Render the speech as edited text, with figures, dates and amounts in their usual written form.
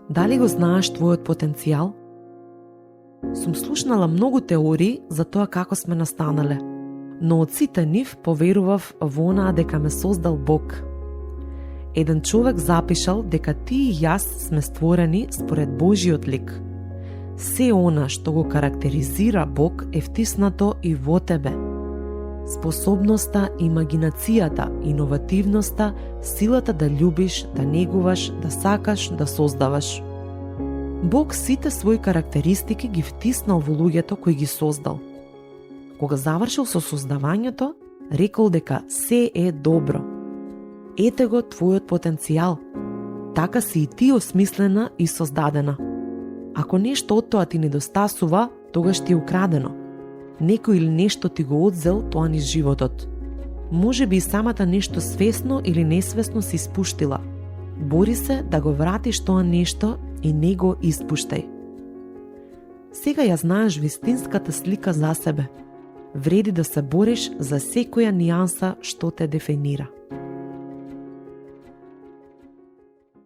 Дали го знаеш твојот потенцијал? Сум слушнала многу теории за тоа како сме настанале, но од сите нив поверував во онаа дека ме создал Бог. Еден човек запишал дека ти и јас сме створени според Божиот лик. Се она што го карактеризира Бог е втиснато и во тебе. Способноста, имагинацијата, иновативноста, силата да љубиш, да негуваш, да сакаш, да создаваш. Бог сите своји карактеристики ги втиснал во луѓето кои ги создал. Кога завршил со создавањето, рекол дека се е добро. Ете го твојот потенцијал. Така си и ти осмислена и создадена. Ако нешто од тоа ти недостасува, тогаш ти е украдено. Некој или нешто ти го одзел тоа низ животот. Може би и самата нешто свесно или несвесно си испуштила. Бори се да го вратиш тоа нешто и не го испуштај. Сега ја знаеш вистинската слика за себе. Вреди да се бориш за секоја нијанса што те дефинира.